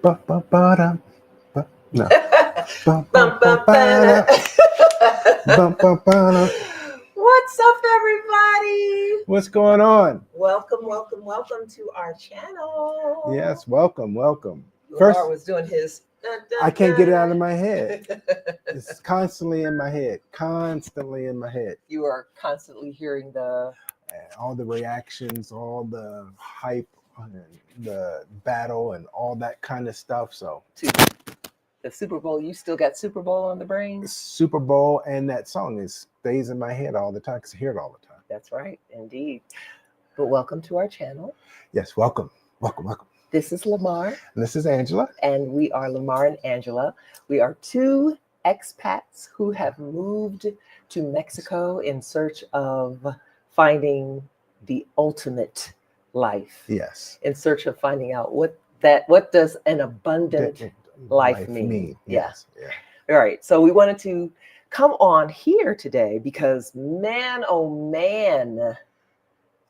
Ba, ba, ba, da, ba. No. Ba, ba, Bum, ba, bum, ba, da. Ba, ba, ba, da. What's up, everybody? What's going on? Welcome to our channel. Yes, welcome. Lamar First, was doing his. I can't get it out of my head. It's constantly in my head. You are constantly hearing the. All the reactions, all the hype, and the battle, and all that kind of stuff. So, The Super Bowl. You still got Super Bowl on the brain? Super Bowl and that song stays in my head all the time because I hear it all the time. That's right, indeed. But welcome to our channel. Yes, welcome. This is Lamar. And this is Angela. And we are Lamar and Angela. We are two expats who have moved to Mexico in search of finding the ultimate life. Yes. In search of finding out what does an abundant life mean. Yes. Yeah. All right. So we wanted to come on here today because man, oh man,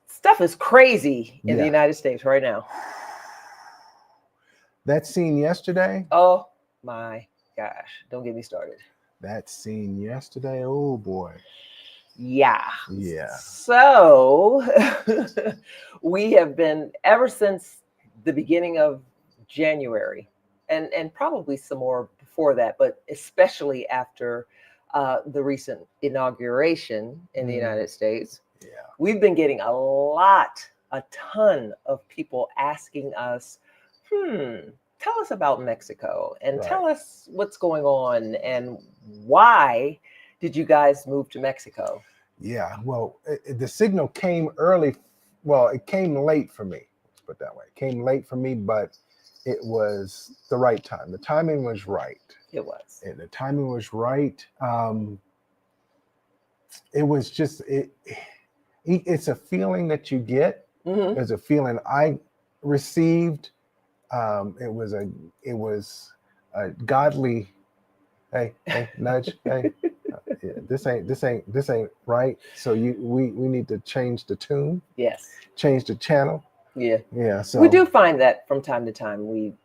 stuff is crazy in the United States right now. That scene yesterday. Oh my gosh. Don't get me started. That scene yesterday. Oh boy. Yeah. Yeah. So we have been ever since the beginning of January and probably some more before that, but especially after the recent inauguration in the United States. Yeah. We've been getting a ton of people asking us, tell us about Mexico and tell us what's going on and why did you guys move to Mexico? Yeah, well, the signal came early. Well, it came late for me. Let's put it that way. It came late for me, but it was the right time. The timing was right. It was. And the timing was right. It was just it's a feeling that you get. Mm-hmm. It's a feeling I received. It was a godly. Hey, nudge. Hey, yeah, this ain't right. So we need to change the tune. Yes. Change the channel. Yeah. So we do find that from time to time we,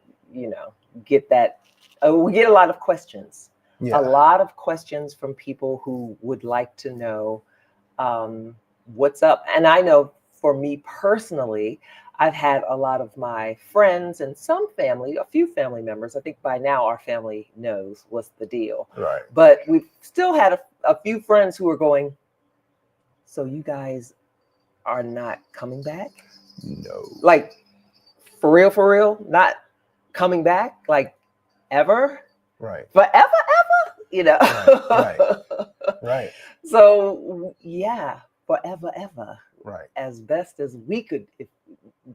get that. We get a lot of questions. Yeah. A lot of questions from people who would like to know what's up. And I know for me personally, I've had a lot of my friends and a few family members. I think by now our family knows what's the deal. Right. But we've still had a few friends who are going, so you guys are not coming back? No. Like, for real? Not coming back? Like, ever? Right. Forever? Right. So, yeah, forever. Right. As best as we could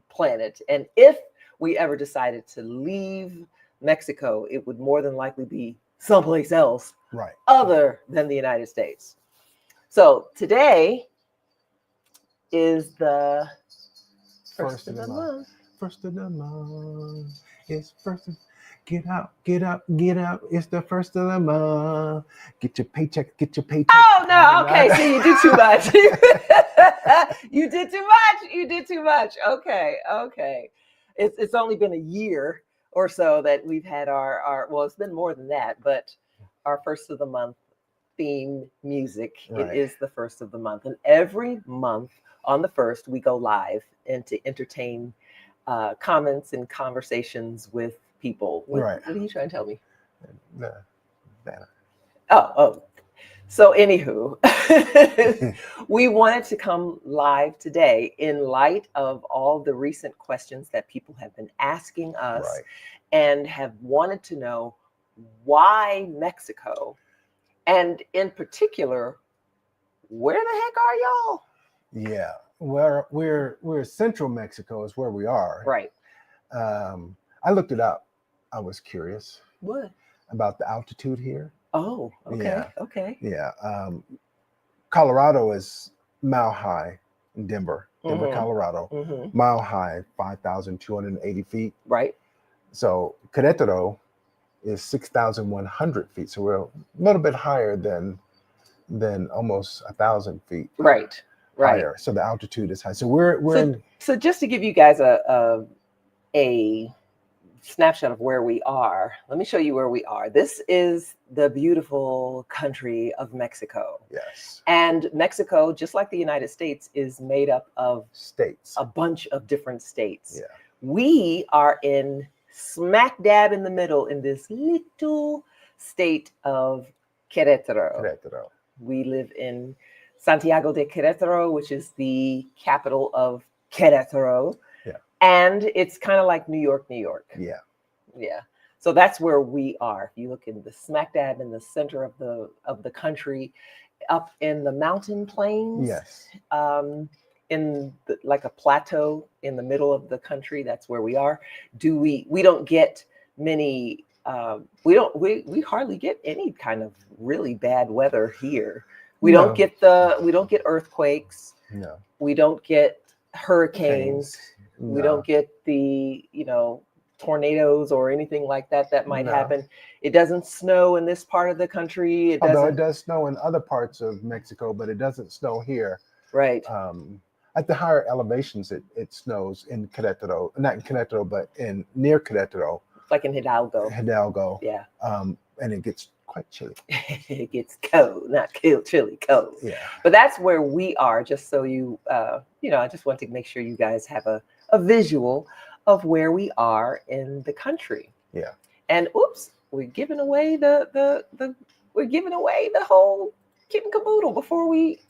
plan it. And if we ever decided to leave Mexico, it would more than likely be someplace else other than the United States. So today is the first of the month. First of the month. It's first of... Get out. It's the first of the month. Get your paycheck. Oh, no. Okay. So you did too much. You did too much. Okay. It's only been a year or so that we've had our well, it's been more than that, but our first of the month theme music. It is the first of the month. And every month on the first, we go live and to entertain comments and conversations with people. What are you trying to tell me? Oh. So anywho, we wanted to come live today in light of all the recent questions that people have been asking us and have wanted to know why Mexico, and in particular, where the heck are y'all? Yeah, we're Central Mexico is where we are. Right. I looked it up. I was curious. What? About the altitude here. Oh, okay. Yeah. Okay. Yeah. Colorado is mile high in Denver, Colorado. Mile high, 5,280 feet. Right. So Queretaro is 6,100 feet. So we're a little bit higher than almost 1,000 feet. Right. Higher. So the altitude is high. So we're so just to give you guys a snapshot of where we are. Let me show you where we are. This is the beautiful country of Mexico. Yes. And Mexico, just like the United States, is made up of States. a bunch of different states. Yeah. We are in smack dab in the middle in this little state of Queretaro. Queretaro. We live in Santiago de Queretaro, which is the capital of Queretaro. Yeah. And it's kind of like New York, New York. Yeah. Yeah. So that's where we are. If you look in the smack dab in the center of the country, up in the mountain plains. Yes. In like a plateau in the middle of the country, that's where we are. We don't get many. We hardly get any kind of really bad weather here. We don't get earthquakes. No. We don't get hurricanes. No. We don't get the tornadoes or anything like that might happen. It doesn't snow in this part of the country. Although it does snow in other parts of Mexico, but it doesn't snow here. Right. At the higher elevations, it snows in Querétaro, not in Querétaro, but near Querétaro. Like in Hidalgo. Hidalgo. Yeah. And it gets quite chilly. It gets cold, not chilly, cold. Yeah. But that's where we are, just so I just want to make sure you guys have a visual of where we are in the country. Yeah. And oops, we're giving away the whole kit and caboodle before we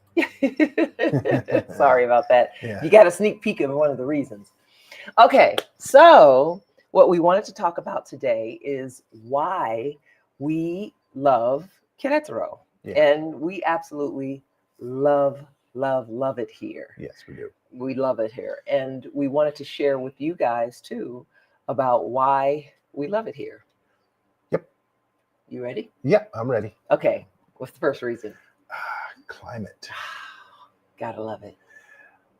sorry about that. Yeah. You got a sneak peek of one of the reasons. Okay, so what we wanted to talk about today is why we love Querétaro. Yeah. And we absolutely love it here. Yes, we do. We love it here. And we wanted to share with you guys too about why we love it here. Yep. You ready? Yeah, I'm ready. Okay. What's the first reason? Climate. Gotta love it.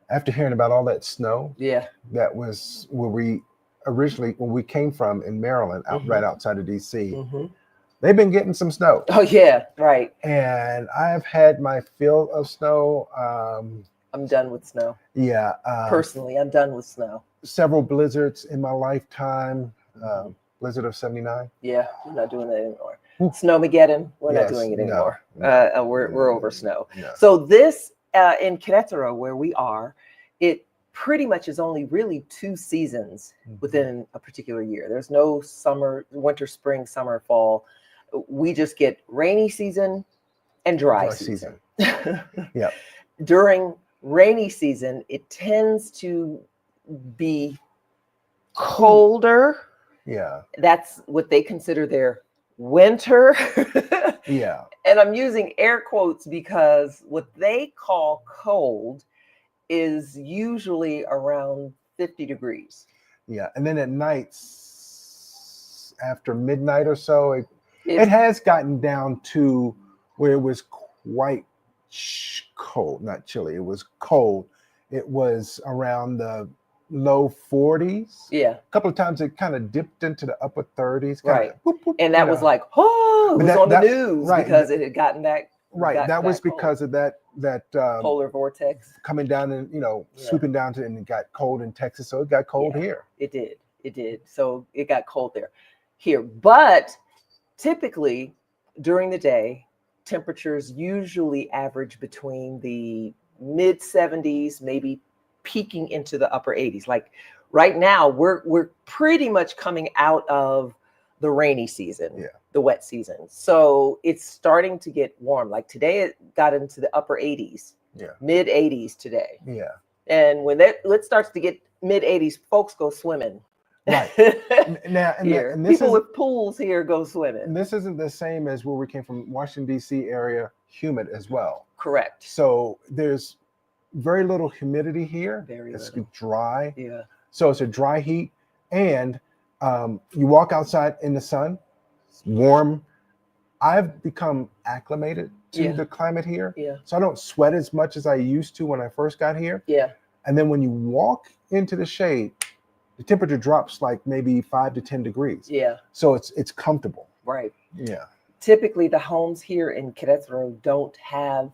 After hearing about all that snow, Yeah. that was where we originally, when we came from in Maryland, right outside of DC, they've been getting some snow. Oh yeah, right. And I've had my fill of snow. I'm done with snow. Yeah. Personally, I'm done with snow. Several blizzards in my lifetime. Blizzard of 79. Yeah, we're not doing that anymore. Snowmageddon, we're not doing it anymore. No. We're over snow. No. So this in Querétaro, where we are, it pretty much is only really 2 seasons within a particular year. There's no summer, winter, spring, summer, fall. We just get rainy season and dry season. Yeah. During rainy season, it tends to be colder. Yeah. That's what they consider their winter. Yeah. And I'm using air quotes because what they call cold is usually around 50 degrees. Yeah. And then at nights, after midnight or so, it has gotten down to where it was quite cold, not chilly. It was cold. It was around the low 40s. Yeah. A couple of times it kind of dipped into the upper 30s. Right. Whoop, whoop, and that was like, oh, it was on the news because it had gotten that. Right. That was because cold. of that polar vortex coming down and, swooping down and it got cold in Texas. So it got cold here. It did. So it got cold here. But typically during the day, temperatures usually average between the mid 70s, maybe peaking into the upper 80s. Like right now, we're pretty much coming out of the rainy season, the wet season. So it's starting to get warm. Like today, it got into the upper 80s, mid 80s today. Yeah. And when it starts to get mid 80s, folks go swimming. Right. Now, and this people with pools here go swimming. And this isn't the same as where we came from, Washington, D.C. area, humid as well. Correct. So there's very little humidity here. It's dry. Yeah. So it's a dry heat. And you walk outside in the sun, it's warm. I've become acclimated to the climate here. Yeah. So I don't sweat as much as I used to when I first got here. Yeah. And then when you walk into the shade, the temperature drops like maybe 5 to 10 degrees. Yeah. So it's comfortable. Right. Yeah. Typically, the homes here in Querétaro don't have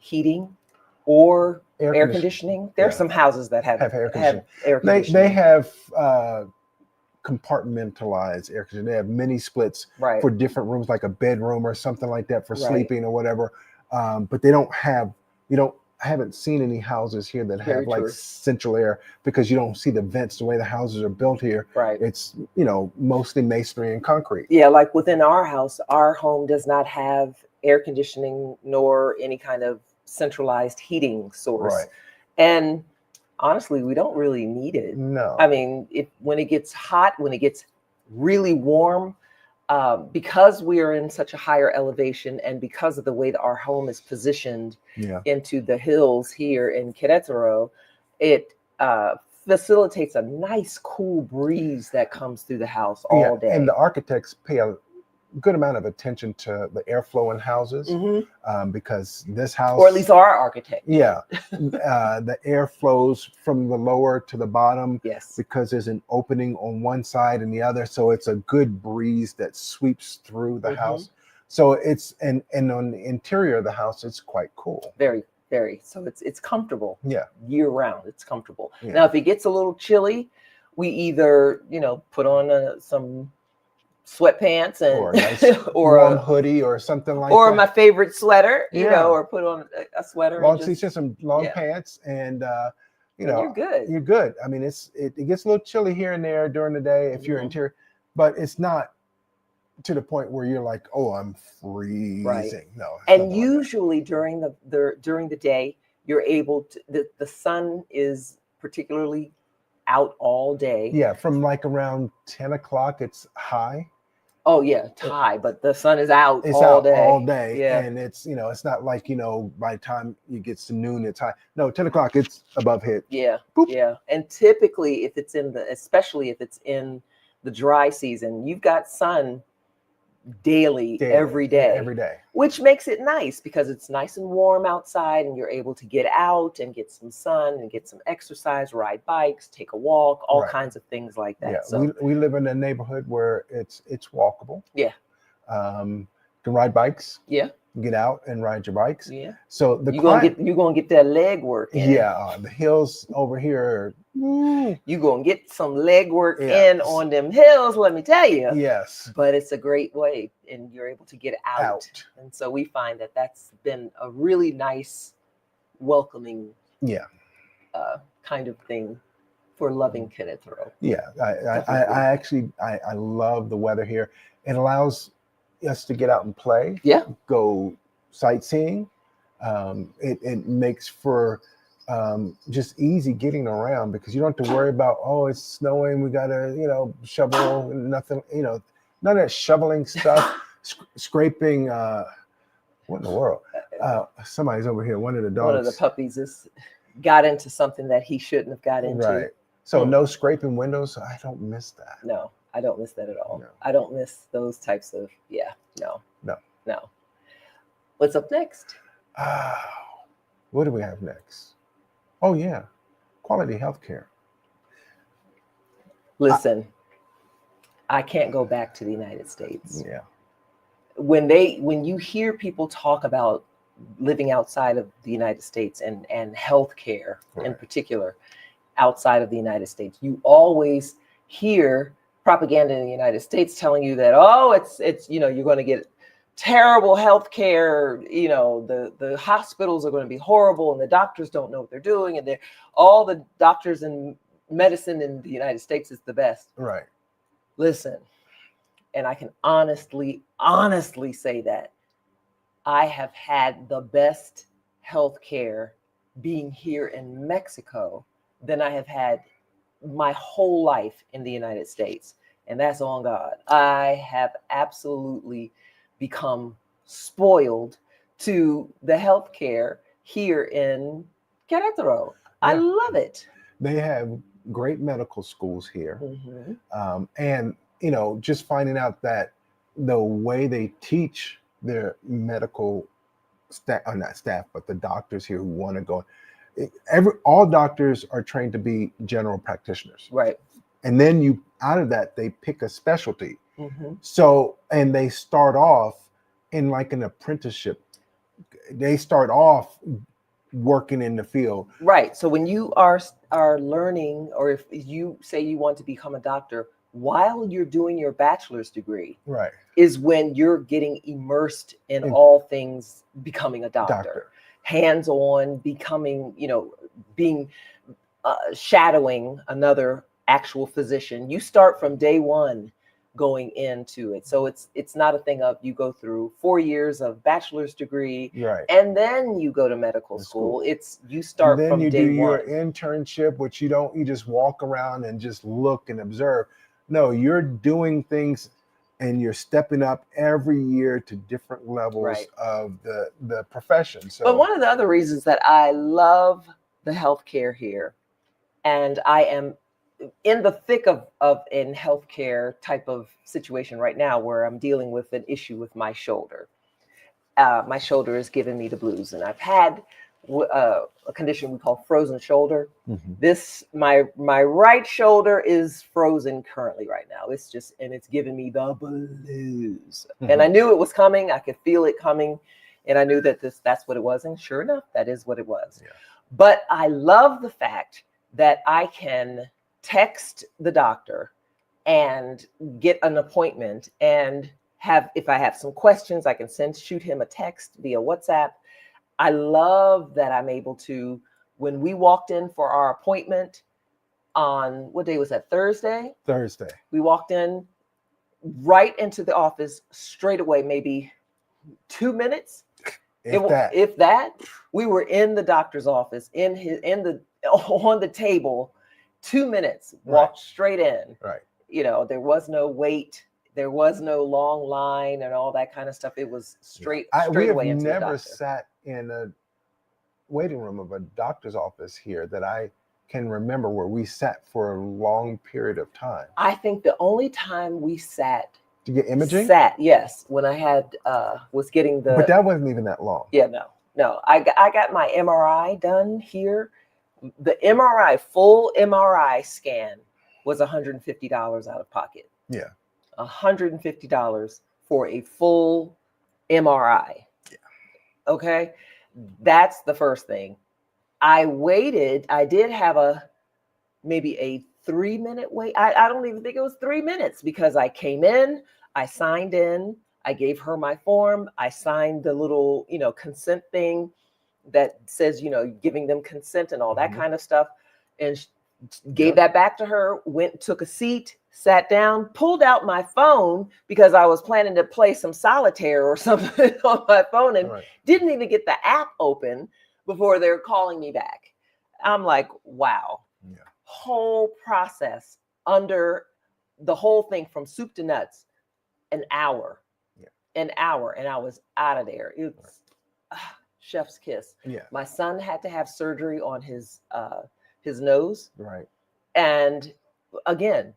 heating or air conditioning. There are some houses that have air conditioning. Air conditioning. They have compartmentalized air conditioning. They have mini splits Right. for different rooms, like a bedroom or something like that for Right. sleeping or whatever. But they don't have, I haven't seen any houses here that Very have like true. central air, because you don't see the vents the way the houses are built here. Right. It's, mostly masonry and concrete. Yeah, like within our house, our home does not have air conditioning nor any kind of centralized heating source. Right. And honestly, we don't really need it. No. I mean, when it gets hot, when it gets really warm, because we are in such a higher elevation, and because of the way that our home is positioned into the hills here in Queretaro, it facilitates a nice cool breeze that comes through the house all day. And the architects pay a good amount of attention to the airflow in houses, because this house, or at least our architect, the air flows from the lower to the bottom, yes, because there's an opening on one side and the other, so it's a good breeze that sweeps through the house. So it's and on the interior of the house, it's quite cool. Very, very. So it's comfortable. Yeah, year round, it's comfortable. Now, if it gets a little chilly, we either put on some sweatpants and or a nice or warm hoodie or something like or that. my favorite sweater, or put on a sweater, long sleeves and some long pants, and you're good. You're good. I mean, it gets a little chilly here and there during the day if you're interior, but it's not to the point where you're like, oh, I'm freezing. Right. No. And usually during the day, you're able to, the sun is particularly out all day. Yeah, from like around 10 o'clock, it's high. Oh yeah, it's high, but the sun is out It's all out day. all day. Yeah. And it's, it's not like, by the time it gets to noon, it's high. No, 10 o'clock, it's above hit. Yeah. Boop. Yeah. And typically especially if it's in the dry season, you've got sun daily, every day, which makes it nice because it's nice and warm outside, and you're able to get out and get some sun and get some exercise, ride bikes, take a walk, all kinds of things like that. Yeah, so we live in a neighborhood where it's walkable. Yeah. You can ride bikes. Yeah. Get out and ride your bikes. Yeah. So you're gonna get that leg work in. Yeah, the hills over here. You're gonna get some leg work in on them hills, let me tell you. Yes. But it's a great way, and you're able to get out. And so we find that that's been a really nice, welcoming kind of thing for loving Queretaro. Yeah, I love the weather here. It allows us to get out and play. Yeah. Go sightseeing. It makes for just easy getting around, because you don't have to worry about, oh, it's snowing, we gotta shovel, nothing, none of that shoveling stuff. Scraping, what in the world? Somebody's over here, one of the dogs, one of the puppies got into something that he shouldn't have got into. Right. So no scraping windows. I don't miss that. No, I don't miss that at all. No. I don't miss those types of no. What's up next? What do we have next? Oh yeah, quality healthcare. Listen, I can't go back to the United States. Yeah. When you hear people talk about living outside of the United States and healthcare in particular outside of the United States, you always hear propaganda in the United States telling you that, oh, it's you're going to get terrible health care, the hospitals are going to be horrible, and the doctors don't know what they're doing, and all the doctors in medicine in the United States is the best. Right. Listen, and I can honestly say that I have had the best health care being here in Mexico than I have had my whole life in the United States. And that's on God. I have absolutely become spoiled to the healthcare here in Querétaro. I love it. They have great medical schools here. And, just finding out that the way they teach their medical staff, or not staff, but the doctors here who want to go, all doctors are trained to be general practitioners. Right. And then out of that, they pick a specialty. So, and they start off in like an apprenticeship. They start off working in the field. Right. So when you are learning, or if you say you want to become a doctor, while you're doing your bachelor's degree Right. is when you're getting immersed in In- all things becoming a doctor. Doctor. Hands-on, becoming, being shadowing another actual physician. You start from day one going into it. So it's not a thing of you go through 4 years of bachelor's degree Right. and then you go to medical school. It's you start And then from you day do your one. internship, which you just walk around and just look and observe. No, you're doing things and you're stepping up every year to different levels Right. of the profession. So But one of the other reasons that I love the healthcare here, and I am in the thick of in healthcare type of situation right now where I'm dealing with an issue with my shoulder. My shoulder is giving me the blues, and I've had a condition we call frozen shoulder. This my right shoulder is frozen currently right now. It's giving me the blues, and I knew it was coming. I could feel it coming, and I knew that that's what it was. And sure enough, that is what it was. Yeah. But I love the fact that I can text the doctor and get an appointment, and if I have some questions, I can shoot him a text via WhatsApp. I love that I'm able to, when we walked in for our appointment on, what day was that? Thursday? Thursday. We walked in right into the office straight away, maybe 2 minutes. If that, we were in the doctor's office, on the table, 2 minutes, walked straight in. Right. There was no wait. There was no long line and all that kind of stuff. It was straight away into the doctor. We have never sat in a waiting room of a doctor's office here that I can remember where we sat for a long period of time. I think the only time we sat to get imaging? Yes, when I was getting the. But that wasn't even that long. Yeah, no. I got my MRI done here. The MRI, full MRI scan was $150 out of pocket. Yeah. $150 for a full MRI. Yeah. Okay. That's the first thing. I waited. I did have maybe a 3-minute wait. I don't even think it was 3 minutes, because I came in, I signed in, I gave her my form, I signed the little, consent thing that says, giving them consent and all that kind of stuff, and gave that back to her, went, took a seat, sat down, pulled out my phone because I was planning to play some solitaire or something on my phone, and didn't even get the app open before they're calling me back. I'm like, wow. Yeah. Whole process under the whole thing from soup to nuts, an hour. Yeah. An hour, and I was out of there. It's chef's kiss. Yeah. My son had to have surgery on his nose. Right. And again,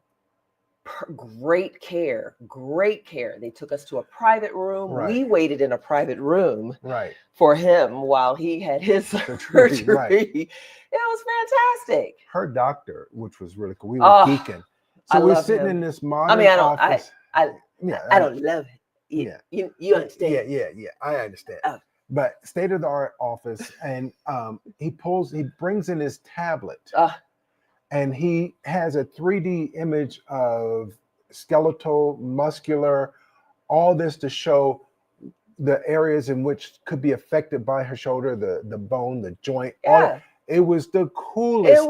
great care. They took us to a private room. Right. We waited in a private room for him while he had his surgery. Right. It was fantastic. Her doctor, which was really cool. We were geeking. So we're sitting in this modern office. I don't love it. You understand? Yeah. I understand. But state-of-the-art office, and he brings in his tablet, and he has a 3D image of skeletal, muscular, all this to show the areas in which could be affected by her shoulder, the bone, the joint. Yeah. It was the coolest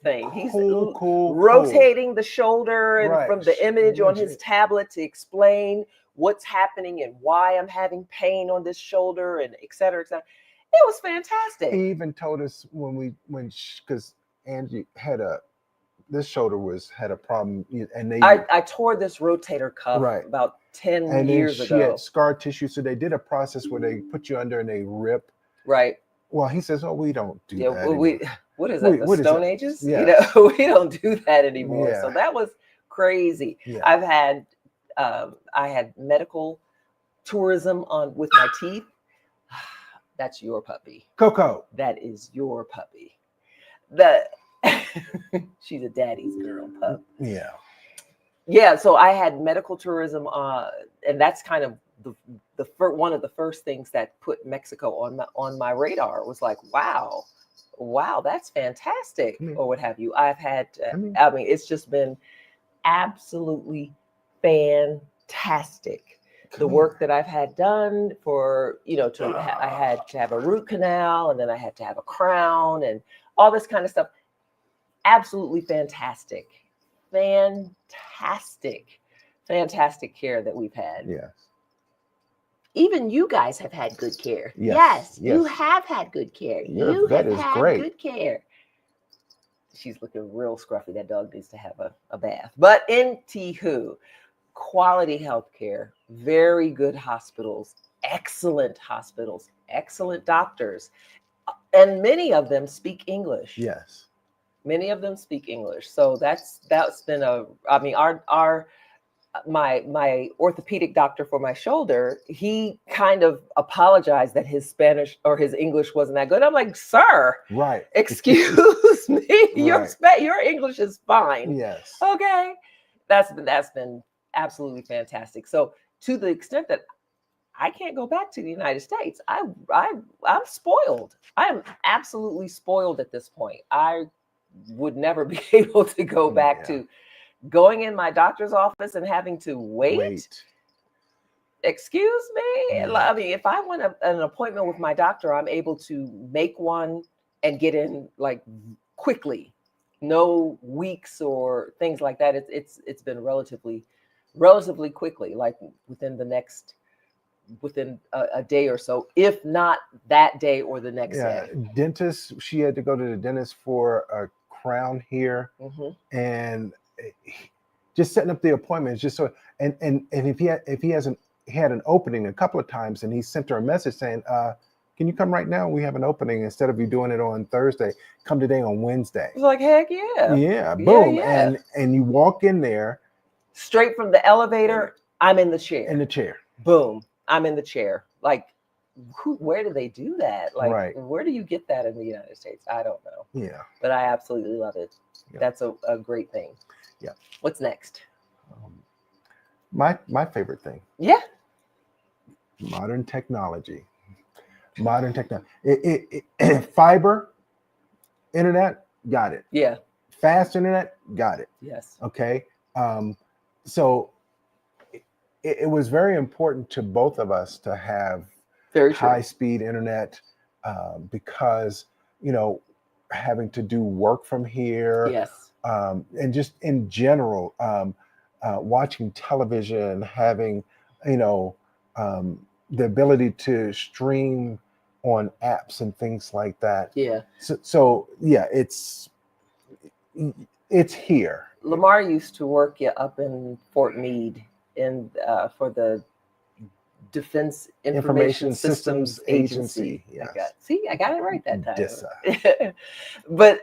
thing. He's rotating the shoulder and from the image on his tablet to explain what's happening and why I'm having pain on this shoulder, and et cetera, et cetera. It was fantastic. He even told us because Angie this shoulder had a problem, and I tore this rotator cuff about 10 years ago. She had scar tissue, so they did a process where they put you under and they rip. Right. Well, he says, we don't do that. What is that? The Stone Ages? Yeah. We don't do that anymore. Yeah. So that was crazy. Yeah. I had medical tourism with my teeth. That's your puppy. Coco. That is your puppy. She's a daddy's girl pup. Yeah. Yeah. So I had medical tourism, and that's kind of one of the first things that put Mexico on my radar. Was like, wow, Wow, that's fantastic, Come here. or what have you. I've had, Come here. I mean, it's just been absolutely fantastic. The Come work here. that I've had done for, I had to have a root canal, and then I had to have a crown and all this kind of stuff. Absolutely fantastic. Fantastic. Fantastic care that we've had. Yes. Even you guys have had good care. Yes, You yes. have had good care. Your You vet have is had great. good care. She's looking real scruffy. That dog needs to have a bath. But in Tihu, quality health care, very good hospitals, excellent doctors, and many of them speak English. Yes. Many of them speak English. So that's been my orthopedic doctor for my shoulder, he kind of apologized that his Spanish or his English wasn't that good. I'm like, sir, Right. excuse me, Right. your English is fine. Yes. Okay, that's been absolutely fantastic. So to the extent that I can't go back to the United States, I'm spoiled. I am absolutely spoiled at this point. I would never be able to go back to going in my doctor's office and having to wait. Excuse me. Yeah. I mean, if I want an appointment with my doctor, I'm able to make one and get in like quickly. No weeks or things like that. It's been relatively quickly, like within a day or so, if not that day or the next day. Dentist, she had to go to the dentist for a crown here, and just setting up the appointments just so, and if he had an opening a couple of times, and he sent her a message saying, can you come right now? We have an opening. Instead of you doing it on Thursday, come today on Wednesday. It's like, heck yeah. Yeah, boom. Yeah. And you walk in there. Straight from the elevator, I'm in the chair. In the chair. Boom. I'm in the chair. Like, where do they do that? Like, right. Where do you get that in the United States? I don't know. Yeah. But I absolutely love it. Yeah. That's a great thing. Yeah. What's next? My favorite thing. Yeah. Modern technology. Fiber internet, got it. Yeah. Fast internet, got it. Yes. Okay. So it was very important to both of us to have high-speed internet, because, having to do work from here. Yes. And just in general, watching television, having, the ability to stream on apps and things like that. Yeah. So yeah, it's here. Lamar used to work up in Fort Meade for the Defense Information Systems Agency. Yes. I got it right that time. But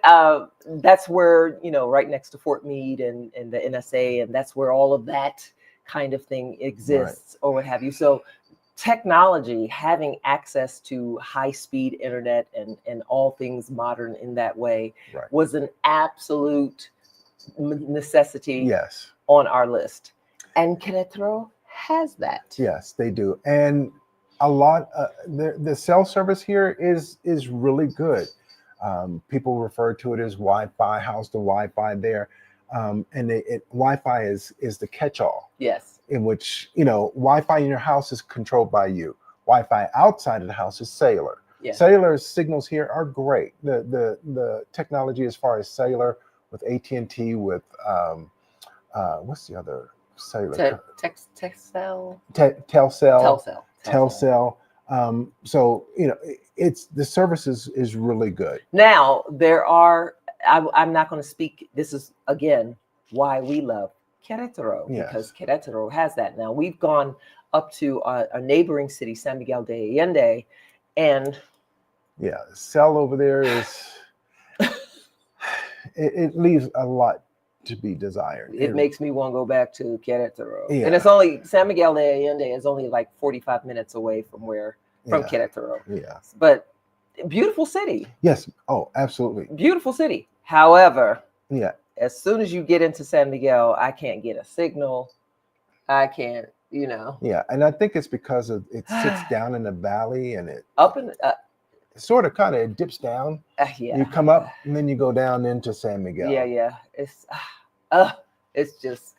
that's where, right next to Fort Meade and the NSA, and that's where all of that kind of thing exists, or what have you. So technology, having access to high-speed internet and all things modern in that way was an absolute necessity on our list. And Queretaro has that. Yes, they do. And a lot, the cell service here is really good. People refer to it as Wi-Fi. How's the Wi-Fi there? And Wi-Fi is the catch-all. Yes. In which, Wi-Fi in your house is controlled by you. Wi-Fi outside of the house is cellular. Yes. Cellular signals here are great. The technology as far as cellular with AT&T, with what's the other cellular? Telcel. So it's the service is really good. Now there are. I'm not going to speak. This is again why we love Queretaro, because Queretaro has that. Now we've gone up to a neighboring city, San Miguel de Allende, and the cell over there is it leaves a lot to be desired. It makes me want to go back to Queretaro. And it's only, San Miguel de Allende is only like 45 minutes away from Queretaro. Yes. But beautiful city. Yes. Oh, absolutely. Beautiful city. However, yeah, as soon as you get into San Miguel, I can't get a signal. I can't, Yeah, and I think it's because it sits down in the valley, and it up in sort of kind of dips down. Yeah. You come up and then you go down into San Miguel. Yeah. It's just,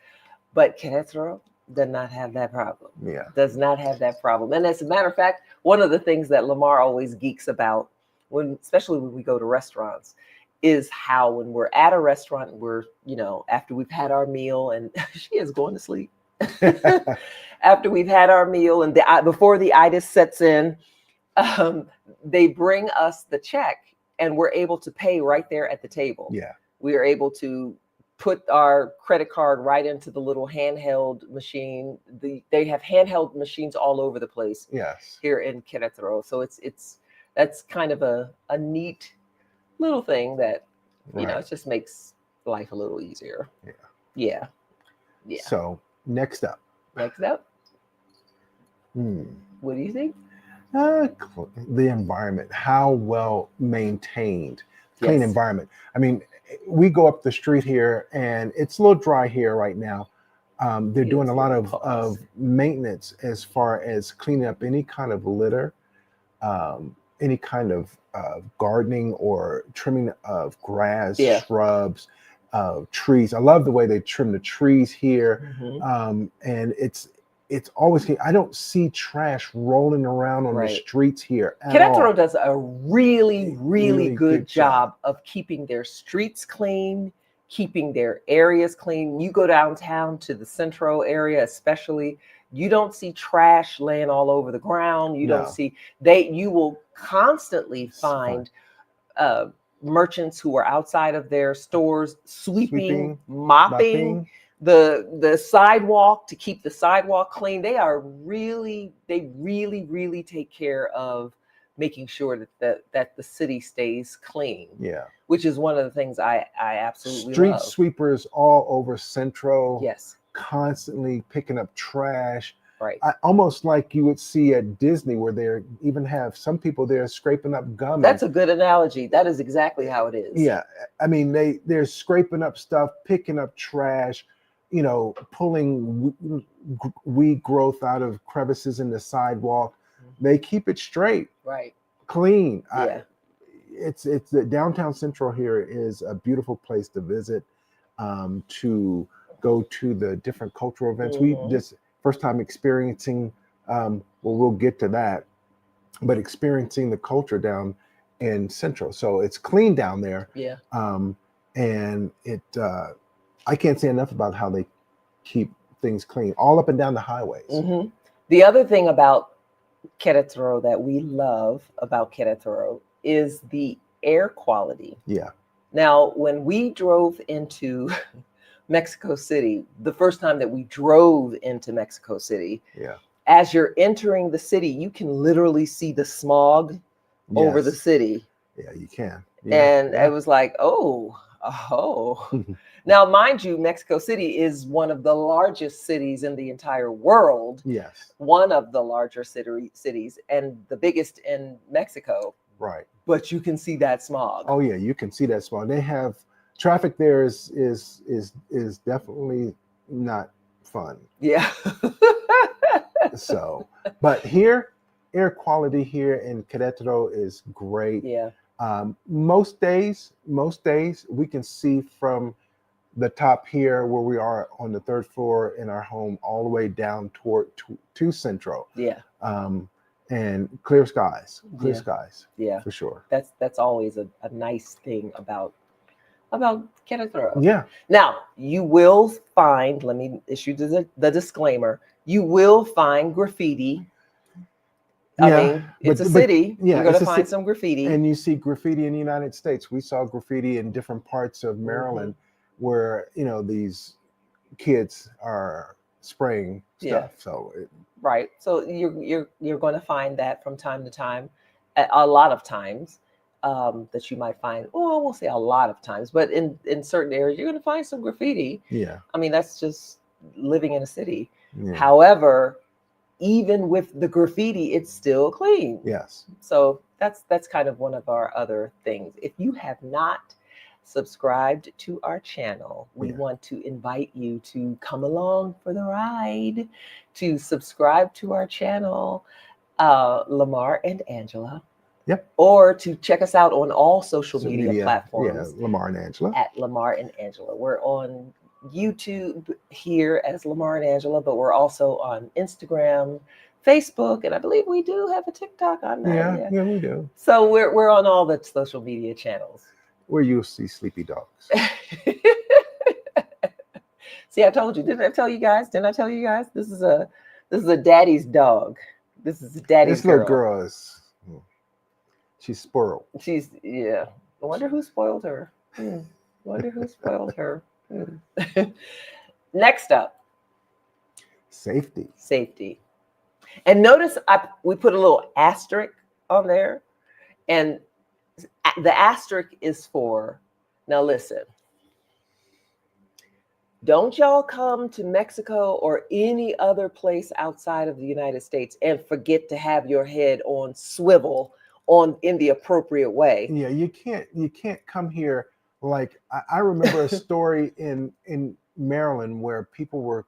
but Querétaro does not have that problem. Yeah. Does not have that problem. And as a matter of fact, one of the things that Lamar always geeks about, especially when we go to restaurants, is how when we're at a restaurant, we're, after we've had our meal, and she is going to sleep. After we've had our meal and before the itis sets in, they bring us the check and we're able to pay right there at the table. Yeah. We are able to put our credit card right into the little handheld machine. They have handheld machines all over the place. Yes. Here in Querétaro. So that's kind of a neat little thing that, it just makes life a little easier. Yeah. So next up. What do you think? The environment, how well maintained, clean environment. I mean, we go up the street here and it's a little dry here right now. They're doing a lot of maintenance as far as cleaning up any kind of litter, any kind of gardening or trimming of grass, shrubs, trees. I love the way they trim the trees here. And it's always, I don't see trash rolling around on the streets here at all. Querétaro does a really good job of keeping their streets clean, keeping their areas clean. You go downtown to the Centro area, especially, you don't see trash laying all over the ground. You don't see, you will constantly find merchants who are outside of their stores sweeping, mopping the sidewalk to keep the sidewalk clean. They really take care of making sure that the city stays clean. Yeah. Which is one of the things I absolutely love. Street sweepers all over Centro. Yes. Constantly picking up trash. Right. Almost like you would see at Disney, where they even have some people there scraping up gum. That's a good analogy. That is exactly how it is. Yeah. I mean, they're scraping up stuff, picking up trash, pulling weed growth out of crevices in the sidewalk. They keep it straight. Right. Clean. Yeah. It's the downtown Central here is a beautiful place to visit, to go to the different cultural events. We just first time experiencing, we'll get to that, but experiencing the culture down in Central. So it's clean down there. Yeah. And I can't say enough about how they keep things clean all up and down the highways. The other thing about Querétaro that we love about Querétaro is the air quality. Yeah. Now, when we drove into Mexico City, the first time that we drove into Mexico City, as you're entering the city, you can literally see the smog over the city. Yeah, you can. And it was like, oh. Now, mind you, Mexico City is one of the largest cities in the entire world. Yes. One of the larger cities and the biggest in Mexico. Right. But you can see that smog. Oh yeah, you can see that smog. They have traffic there is definitely not fun. Yeah. So, but here, air quality here in Querétaro is great. Yeah. Most days we can see from the top here where we are on the third floor in our home all the way down to Centro. Yeah. And clear skies. Yeah. For sure. That's always a nice thing about Querétaro. Yeah. Now, you will find, let me issue the disclaimer, you will find graffiti. I mean, it's a city. You're going to find some graffiti. And you see graffiti in the United States. We saw graffiti in different parts of Maryland where, these kids are spraying stuff. Yeah. So right. So you're going to find that from time to time, a lot of times, that you might find, I won't say a lot of times, but in certain areas, you're going to find some graffiti. Yeah. I mean, that's just living in a city. Yeah. However, even with the graffiti, it's still clean. Yes. So that's kind of one of our other things. If you have not subscribed to our channel, we want to invite you to come along for the ride, to subscribe to our channel, Lamar and Angela. Yep. Or to check us out on all social So media platforms. Yeah, Lamar and Angela. At Lamar and Angela. We're on YouTube here as Lamar and Angela, but we're also on Instagram, Facebook, and I believe we do have a TikTok on that. Yeah, we do. So we're on all the social media channels. Where you'll see sleepy dogs. See, I told you. Didn't I tell you guys? This is a daddy's dog. This is a daddy's This little girl is, she's spoiled. She's, yeah. I wonder who spoiled her. Next up, safety. And notice we put a little asterisk on there, and the asterisk is for, now listen, don't y'all come to Mexico or any other place outside of the United States and forget to have your head on swivel in the appropriate way. Yeah, you can't come here. Like I remember a story in Maryland where people were,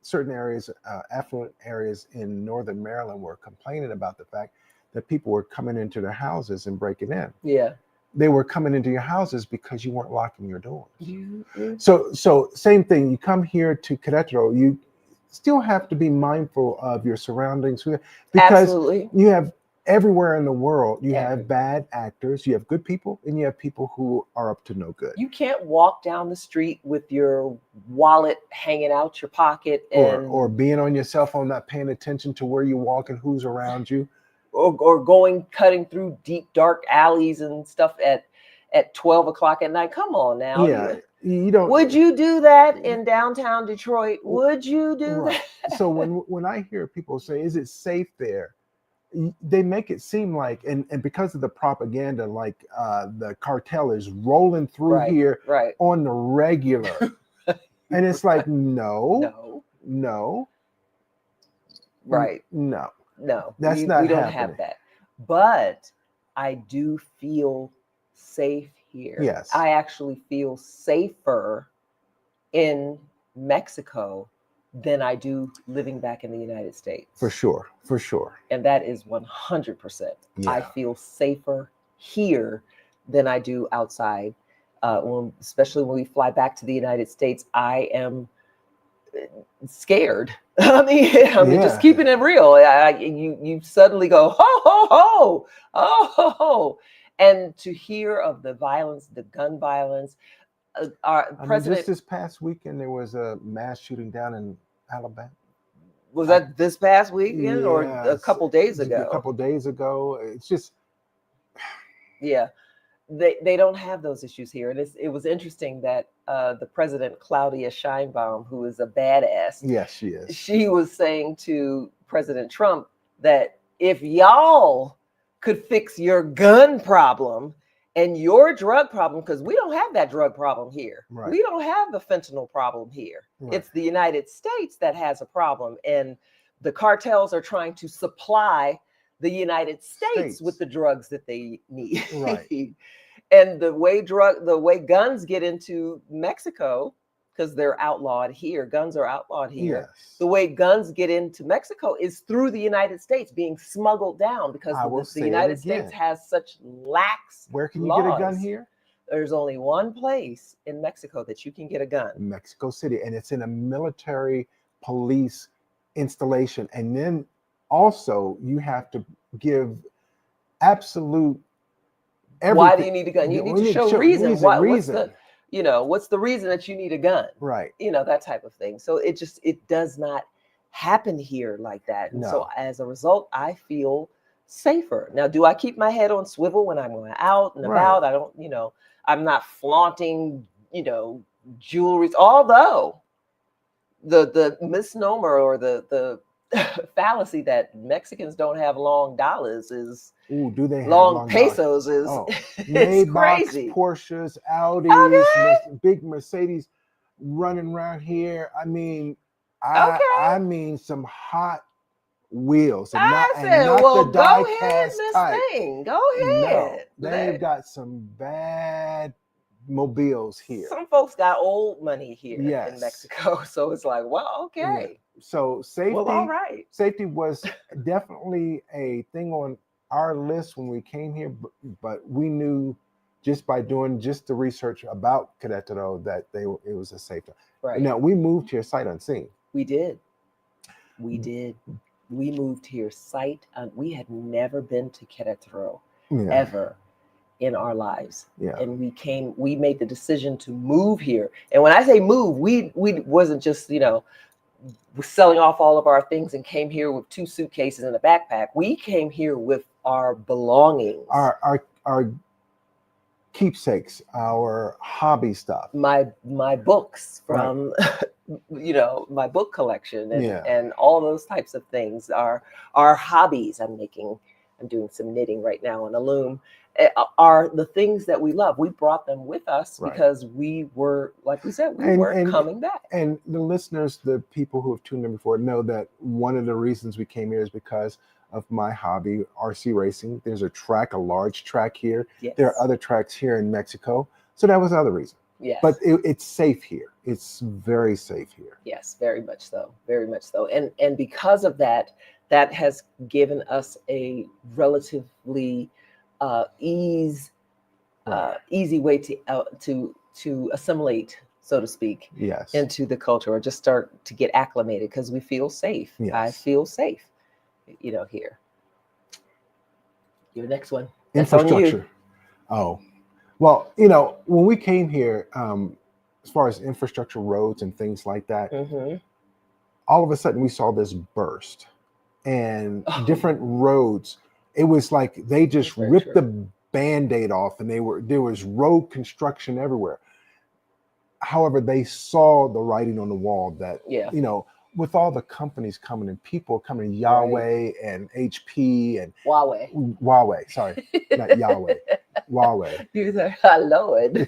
certain areas, affluent areas in northern Maryland were complaining about the fact that people were coming into their houses and breaking in. Yeah. They were coming into your houses because you weren't locking your doors. So same thing. You come here to Queretaro, you still have to be mindful of your surroundings, because Absolutely. you have everywhere in the world, you have bad actors, you have good people, and you have people who are up to no good. You can't walk down the street with your wallet hanging out your pocket or being on your cell phone, not paying attention to where you walk and who's around you. Or cutting through deep, dark alleys and stuff at 12 o'clock at night. Come on now. Yeah. You don't. Would you do that in downtown Detroit? Would you do that? So when I hear people say, is it safe there? They make it seem like, and because of the propaganda, like the cartel is rolling through here on the regular. And it's like, no. Right. No, that's not. We don't have that. But I do feel safe here. Yes. I actually feel safer in Mexico than I do living back in the United States. For sure. And that is 100%. Yeah. I feel safer here than I do outside. Especially when we fly back to the United States, I am scared. I mean, just keeping it real. You suddenly go, ho, ho. And to hear of the violence, the gun violence, our president. Just this past weekend, there was a mass shooting down in Alabama. Was that this past weekend or a couple days ago? A couple days ago. It's just. Yeah. They don't have those issues here. And it was interesting that the president, Claudia Sheinbaum, who is a badass. Yes, she is. She was saying to President Trump that if y'all could fix your gun problem and your drug problem, because we don't have that drug problem here. Right. We don't have the fentanyl problem here. Right. It's the United States that has a problem. And the cartels are trying to supply the United States with the drugs that they need. Right. And the way guns get into Mexico, because they're outlawed here, guns are outlawed here. Yes. The way guns get into Mexico is through the United States, being smuggled down, because the United States has such lax Where can you laws. get a gun here? There's only one place in Mexico that you can get a gun. Mexico City. And it's in a military police installation. And then also you have to give absolute everything. Why do you need a gun? You need to show reason. What's the reason that you need a gun? Right. That type of thing. So it does not happen here like that. And no. So as a result, I feel safer. Now, do I keep my head on swivel when I'm going out and about? I don't, I'm not flaunting, jewelry, although the misnomer or the fallacy that Mexicans don't have long dollars is do they have long pesos dollars? It's crazy. Porsches, Audis, big Mercedes running around here. I mean, I mean some hot wheels. And not go ahead, Miss Thing. Go ahead. No, they've got some bad mobiles here. Some folks got old money here in Mexico. So it's like, well, okay. Yeah. So safety, all right. Safety was definitely a thing on our list when we came here, but we knew just by doing just the research about Queretaro that it was a safe. Right. Now we moved here sight unseen. We did. We did. We moved here sight. We had never been to Queretaro ever in our lives. Yeah. And we made the decision to move here. And when I say move, we wasn't just, selling off all of our things and came here with 2 suitcases and a backpack. We came here with our belongings. Our keepsakes, our hobby stuff. My books from my book collection and all those types of things. Our hobbies. I'm doing some knitting right now on a loom. Are the things that we love. We brought them with us because we were, like we said, we weren't coming back. And the listeners, the people who have tuned in before, know that one of the reasons we came here is because of my hobby, RC racing. There's a large track here. Yes. There are other tracks here in Mexico. So that was the other reason. Yes. But it's safe here. It's very safe here. Yes, very much so. Very much so. And because of that has given us a relatively easy way to assimilate, so to speak, yes, into the culture, or just start to get acclimated because we feel safe. Yes. I feel safe, here. Your next one. Infrastructure. Oh, well, when we came here, as far as infrastructure, roads and things like that, all of a sudden we saw this burst and different roads. It was like they just ripped the Band-Aid off, and there was road construction everywhere. However, they saw the writing on the wall that, with all the companies coming and people coming, Yahweh and HP and Huawei, sorry, not Yahweh, Huawei. You said, Lord.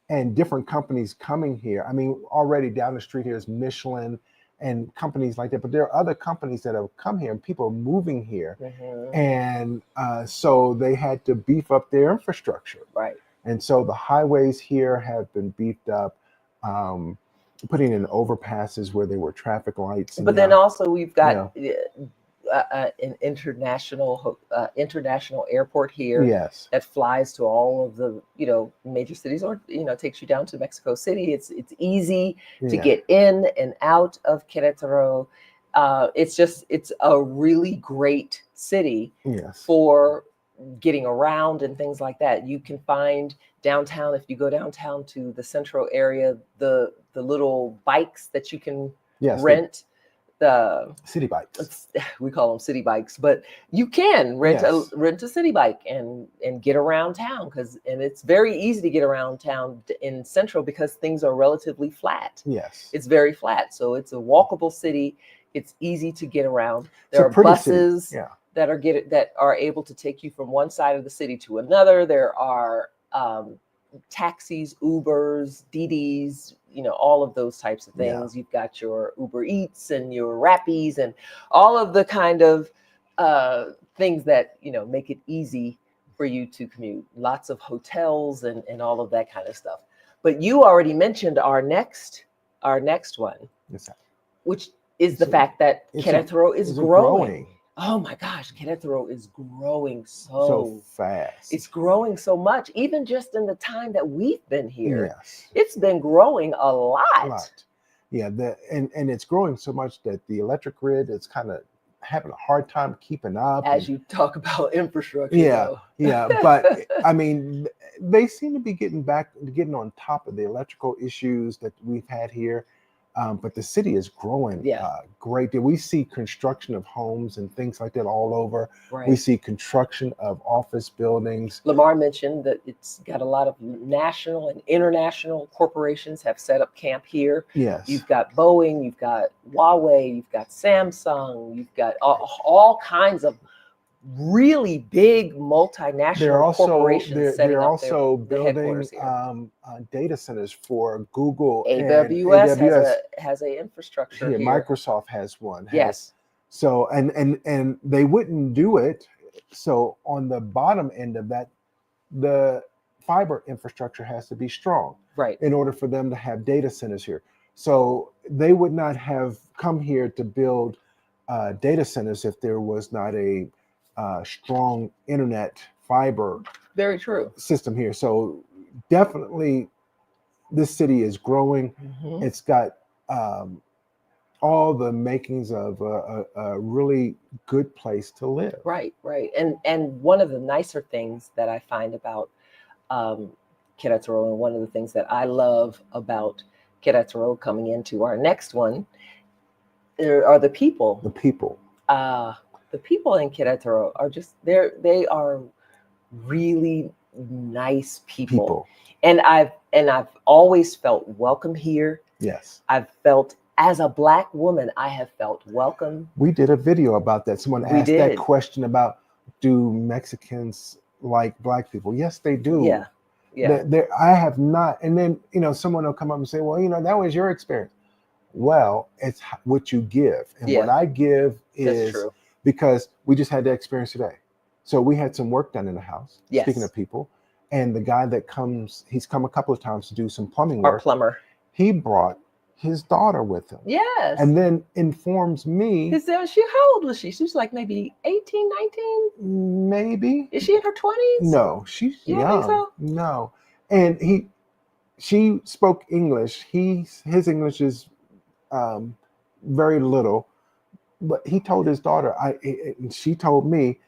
And different companies coming here. I mean, already down the street here is Michelin and companies like that, but there are other companies that have come here and people are moving here. And so they had to beef up their infrastructure. Right. And so the highways here have been beefed up, putting in overpasses where there were traffic lights. But then also we've got an international airport here. Yes. That flies to all of the major cities, or takes you down to Mexico City. It's easy to get in and out of Querétaro. It's a really great city for getting around and things like that. You can find downtown, if you go downtown to the central area, the little bikes that you can rent. The city bikes, we call them city bikes, but you can rent a city bike and get around town, and it's very easy to get around town in Central because things are relatively flat. Yes, it's very flat, so it's a walkable city. It's easy to get around. There are buses that are able to take you from one side of the city to another. There are taxis, Ubers, Didis, all of those types of things. You've got your Uber Eats and your Rappies and all of the kind of things that make it easy for you to commute. Lots of hotels and all of that kind of stuff. But you already mentioned our next one, which is the fact that Querétaro is growing. Oh my gosh, Querétaro is growing so fast. It's growing so much, even just in the time that we've been here. Yes. It's been growing a lot. Yeah, and it's growing so much that the electric grid is kind of having a hard time keeping up. As you talk about infrastructure. Yeah, but I mean, they seem to be getting on top of the electrical issues that we've had here. But the city is growing great deal. We see construction of homes and things like that all over. Right. We see construction of office buildings. Lamar mentioned that it's got a lot of national and international corporations have set up camp here. Yes. You've got Boeing, you've got Huawei, you've got Samsung, you've got all kinds of really big multinational corporations setting they're up also their building data centers for Google. AWS has an infrastructure here. Microsoft has one. Yes. So and they wouldn't do it. So on the bottom end of that, the fiber infrastructure has to be strong, right, in order for them to have data centers here. So they would not have come here to build data centers if there was not a strong internet fiber Very true. system here. So definitely, this city is growing. Mhm. It's got all the makings of a really good place to live. Right, right. And one of the nicer things that I find about Queretaro, and one of the things that I love about Queretaro coming into our next one, there are the people. The people. The people in Queretaro are just they are really nice people. And I've always felt welcome here. Yes. I've felt, as a Black woman, I have felt welcome. We did a video about that. Someone asked did. that question about, do Mexicans like Black people? Yes, they do. Yeah. Yeah. I have not. And then, someone will come up and say, well, that was your experience. Well, it's what you give. And what I give is, That's true. because we just had that experience today. So we had some work done in the house, Yes. Speaking of people. And the guy that comes, he's come a couple of times to do some plumbing work. Our plumber. He brought his daughter with him. Yes. And then how old was she? She was like maybe 18, 19? Maybe. Is she in her 20s? No, she's you young. Don't think so? No. And she spoke English. His English is very little, but he told his daughter, and she told me,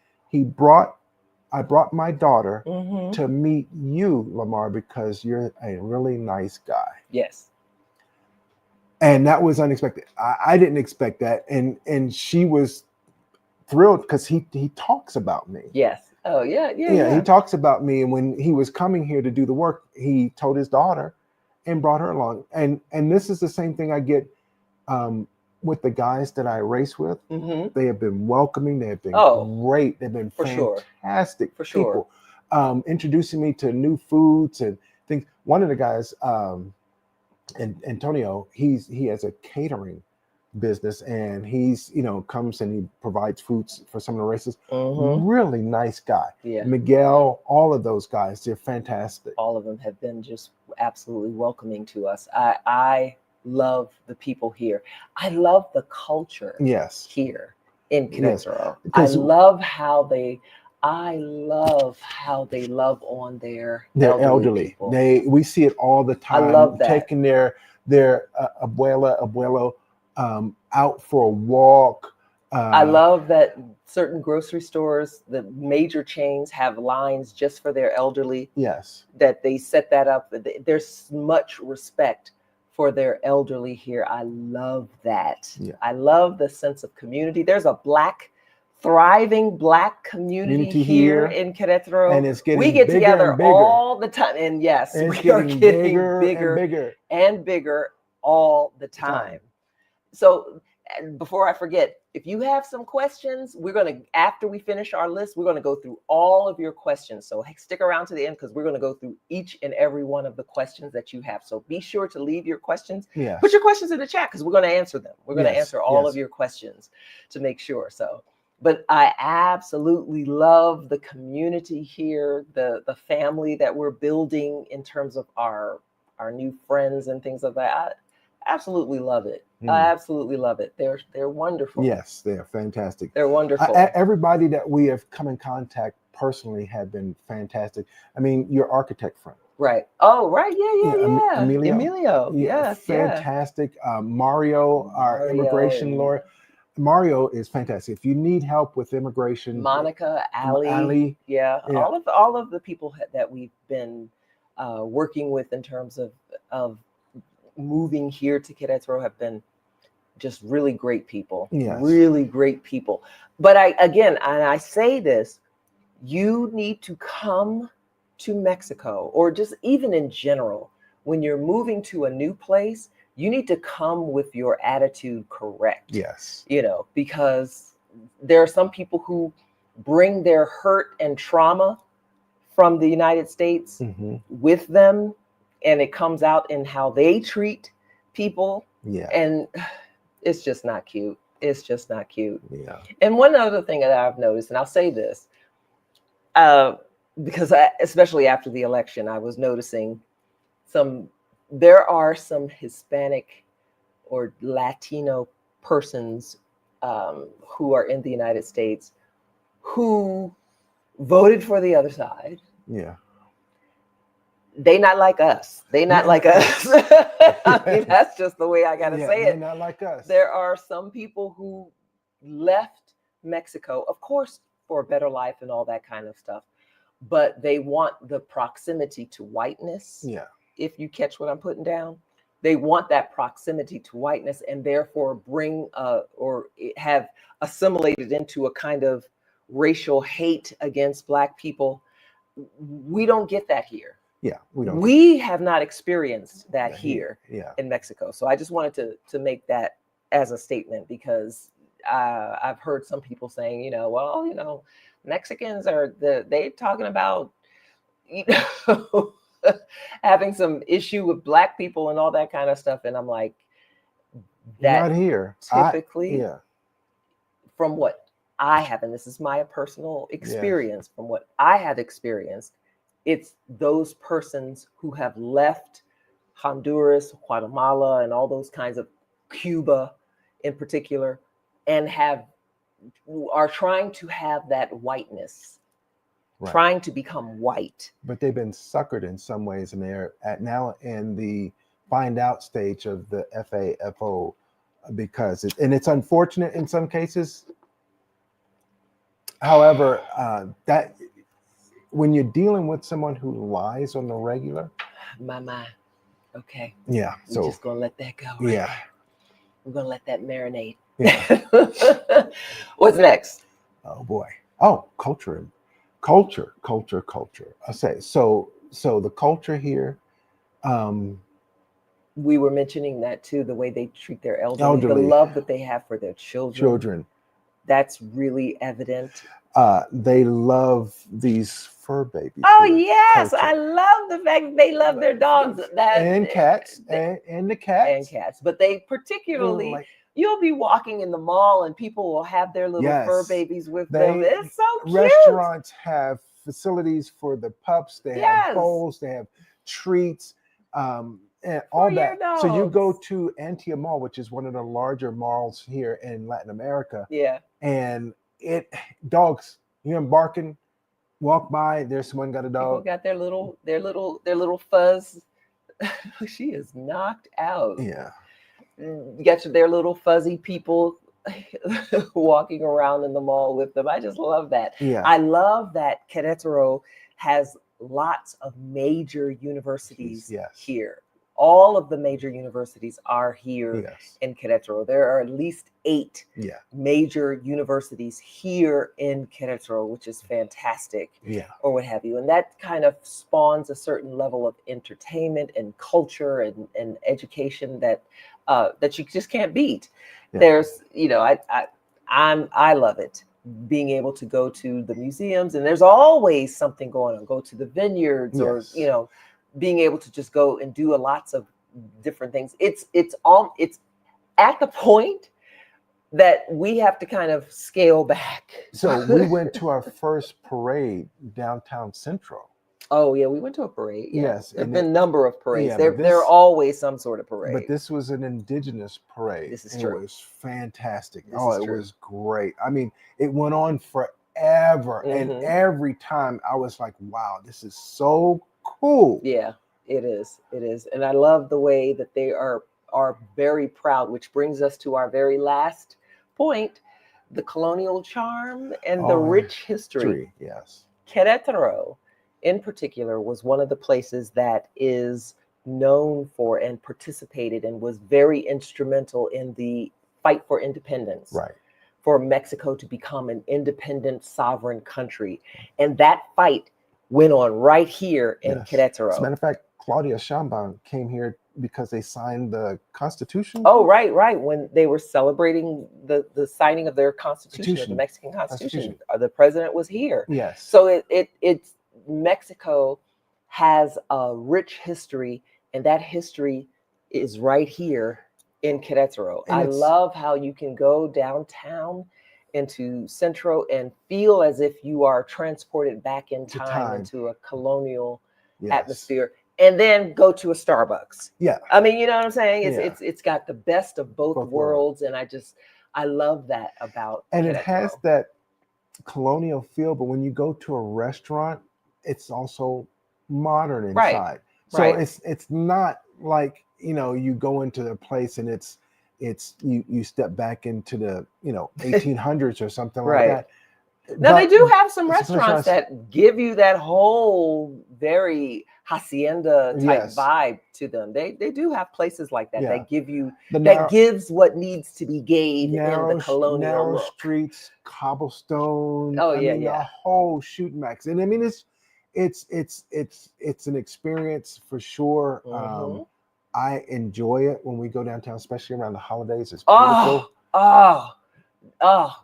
I brought my daughter to meet you, Lamar, because you're a really nice guy. Yes. And that was unexpected. I didn't expect that. And she was thrilled because he talks about me. Yes. Oh, yeah. He talks about me. And when he was coming here to do the work, he told his daughter and brought her along. And this is the same thing I get with the guys that I race with. They have been welcoming. They have been great. They've been fantastic people. Introducing me to new foods and things. One of the guys, and Antonio, he has a catering business, and he's comes and he provides foods for some of the races. Really nice guy. Yeah. Miguel, all of those guys, they're fantastic. All of them have been just absolutely welcoming to us. I love the people here. I love the culture. Yes. Here in Queretaro. Yes. I love how they love on their elderly people. We see it all the time. I love that. Taking their abuelo out for a walk. I love that certain grocery stores, the major chains, have lines just for their elderly. Yes. That they set that up. There's much respect for their elderly here. I love that. Yeah. I love the sense of community. There's a thriving Black community here in Queretaro. And it's getting we get together and bigger. All the time. And yes, and we are getting bigger and bigger all the time. So before I forget, if you have some questions, after we finish our list, we're going to go through all of your questions. So stick around to the end, because we're going to go through each and every one of the questions that you have. So be sure to leave your questions. Yes. Put your questions in the chat, because we're going to answer them. We're going to answer all of your questions to make sure. But I absolutely love the community here, the family that we're building in terms of our new friends and things like that. I absolutely love it. I absolutely love it. They're wonderful. Yes, they're fantastic. They're wonderful. Everybody that we have come in contact personally have been fantastic. I mean, your architect friend. Right. Oh, right. Yeah. Emilio. Yes. Fantastic. Mario, our immigration lawyer. Mario is fantastic. If you need help with immigration, Monica, Ali, all of the people that we've been working with in terms of moving here to Queretaro have been just really great people. Yes. Really great people. But I say this, you need to come to Mexico, or just even in general, when you're moving to a new place, you need to come with your attitude correct. Yes. Because there are some people who bring their hurt and trauma from the United States with them, and it comes out in how they treat people. Yeah. And it's just not cute. It's just not cute. Yeah. And one other thing that I've noticed, and I'll say this, because especially after the election, I was noticing there are some Hispanic or Latino persons who are in the United States who voted for the other side. Yeah. They not like us. They not like us. I mean, that's just the way I gotta say it. They not like us. There are some people who left Mexico, of course, for a better life and all that kind of stuff, but they want the proximity to whiteness. Yeah. If you catch what I'm putting down, they want that proximity to whiteness, and therefore bring or have assimilated into a kind of racial hate against Black people. We don't get that here. Yeah, we don't. We have not experienced that here yeah. in Mexico. So I just wanted to make that as a statement, because I've heard some people saying, you know, well, you know, Mexicans are they talking about, you know, having some issue with Black people and all that kind of stuff. And I'm like, that not here. Typically, from what I have, and this is my personal experience, from what I have experienced, it's those persons who have left Honduras, Guatemala, and all those kinds of, Cuba in particular, and are trying to have that whiteness, trying to become white. But they've been suckered in some ways, and they're now in the find out stage of the FAFO, because it's unfortunate in some cases. However, that when you're dealing with someone who lies on the regular, my, okay, yeah, so we're just gonna let that go. Right? Yeah, we're gonna let that marinate. Yeah. What's next? Oh boy. Oh, culture. I say so the culture here. We were mentioning that too, the way they treat their elderly, the love that they have for their children. That's really evident. They love these fur babies. Oh yes, culture. I love the fact that they love their dogs and cats and the cats and cats. But they particularly, you'll be walking in the mall and people will have their little fur babies with them. It's so cute. Restaurants have facilities for the pups. They have bowls. They have treats. And all that. Dogs. So you go to Antia Mall, which is one of the larger malls here in Latin America. Yeah. And dogs, you know, barking, walk by, there's someone got a dog. People got their little fuzz. She is knocked out. Yeah. You got their little fuzzy people walking around in the mall with them. I just love that. Yeah. I love that Queretaro has lots of major universities here. All of the major universities are here in Queretaro. There are at least 8 major universities here in Queretaro, which is fantastic, or what have you. And that kind of spawns a certain level of entertainment and culture and education that you just can't beat. Yeah. There's, you know, I love it, being able to go to the museums, and there's always something going on. Go to the vineyards, or you know, being able to just go and do lots of different things. It's at the point that we have to kind of scale back. So we went to our first parade downtown Central. Oh yeah, we went to a parade. Yeah. Yes, there've been a number of parades. Yeah, there are always some sort of parade. But this was an indigenous parade. This is true. It was fantastic. It was great. I mean, it went on forever, and every time I was like, "Wow, this is so cool." Yeah, it is. It is, and I love the way that they are very proud. Which brings us to our very last point: the colonial charm and the rich history. Yes, Querétaro, in particular, was one of the places that is known for and participated and was very instrumental in the fight for independence. Right. For Mexico to become an independent, sovereign country, and that fight went on right here in Querétaro. As a matter of fact, Claudia Sheinbaum came here because they signed the Constitution. Oh, right. When they were celebrating the signing of their Constitution, the Mexican Constitution, the president was here. Yes. So it's Mexico has a rich history, and that history is right here in Querétaro. I love how you can go downtown into Centro and feel as if you are transported back in time into a colonial atmosphere, and then go to a Starbucks. Yeah. I mean, you know what I'm saying? It's got the best of both worlds, and I love that about And it has Queretaro. that colonial feel, but when you go to a restaurant, it's also modern Right, inside. So right. it's not like, you go into a place and it's you step back into the 1800s or something like Right. that. Now they But do have some it's restaurants restaurants, that give you that whole very hacienda type yes, vibe to them. They do have places like that yeah. that give you The that narrow gives what needs to be gave in the narrow colonial narrow look. streets, cobblestone. Oh I yeah, mean, the yeah. whole shooting max. And I mean, it's an experience for sure. Hmm. I enjoy it when we go downtown, especially around the holidays. It's Oh, beautiful. oh, oh.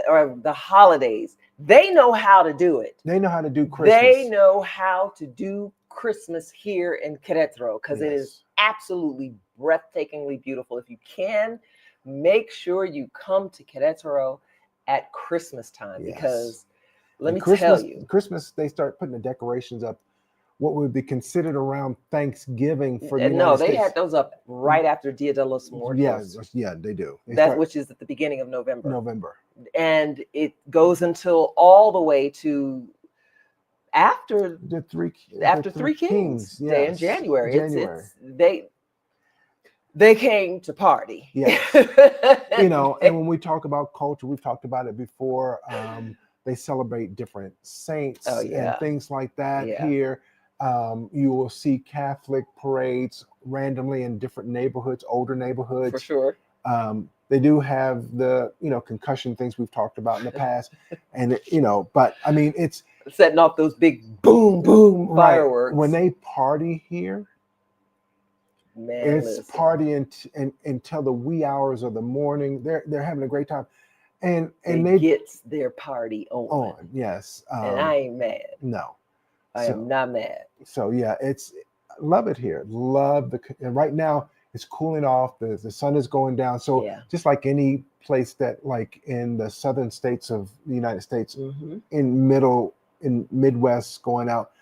Or the holidays. They know how to do it. They know how to do They Christmas. know how to do Christmas here in Querétaro because it is Yes. absolutely breathtakingly beautiful. If you can, make sure you come to Querétaro at Christmas time Yes. because let And me tell Christmas, you, Christmas, they start putting the decorations up, what would be considered around Thanksgiving for the no, United they had States. those up right after Dia de los Yeah, Muertos. yeah, they do. They That start which is at the beginning of November, November. and it goes until all the way to after The three, the after three Three Kings kings. Day in Yes, January. January. It's they came to party. Yes. And when we talk about culture, we've talked about it before. They celebrate different Oh saints and yeah, things like that yeah, here. You will see Catholic parades randomly in different neighborhoods, older for neighborhoods. sure. They do have the concussion things we've talked about in the past, and but I mean it's Setting off those big boom boom right when fireworks. they party here. Man, It's listen, partying until the wee hours of the morning. They're having a great time, and they they gets their party on, on yes. and I ain't mad. No, I am so not mad. yeah, it's love it here. Love and right now it's cooling off. The sun is going down. So Yeah. just like any place that like in the southern states of the United States, Mm-hmm. in Midwest going out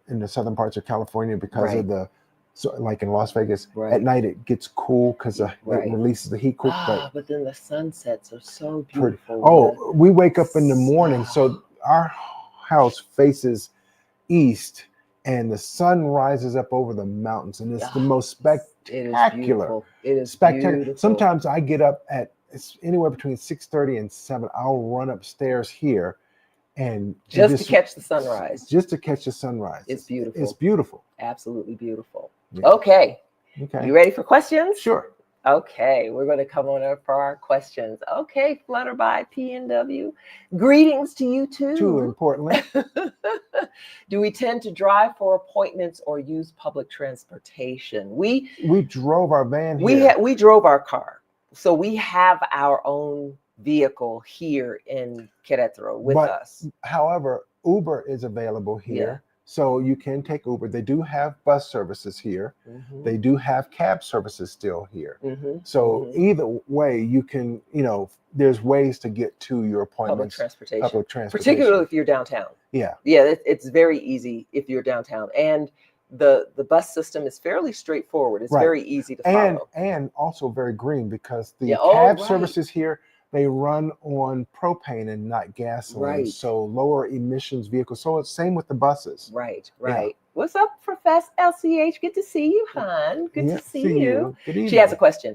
in the southern parts of California because Right. of so like in Las Vegas at Right. night it gets cool because it Right. releases the heat cool. But then the sunsets are so Pretty, beautiful. we wake up in the morning, so our house faces east and the sun rises up over the mountains and it's the most It is spectacular beautiful. It is spectacular. beautiful. Sometimes I get up at it's anywhere between 6:30 and 7. I'll run upstairs here and Just to catch the sunrise. just to catch the sunrise. It's beautiful. It's beautiful. Absolutely beautiful. Yeah. Okay. Okay. You ready for questions? Sure. Okay, we're going to come on up for our questions. Okay, Flutterby PNW. Greetings to you too. Too importantly. Do we tend to drive for appointments or use public transportation? We drove our van here. we drove our car. So we have our own vehicle here in Querétaro with us. However, Uber is available here. Yeah. So you can take Uber. They do have bus services here. Mm-hmm. They do have cab services still here. Mm-hmm. So either way, you can, there's ways to get to your appointments. Public transportation. Particularly if you're downtown. Yeah. Yeah, it's very easy if you're downtown. And the bus system is fairly straightforward. It's very easy to follow. And also very green because the Yeah, cab services here, they run on propane and not gasoline. Right. So lower emissions vehicles. So it's same with the buses. Right. Yeah. What's up, Professor LCH? Good to see you, hon. Good to see you. Good evening. She has a question.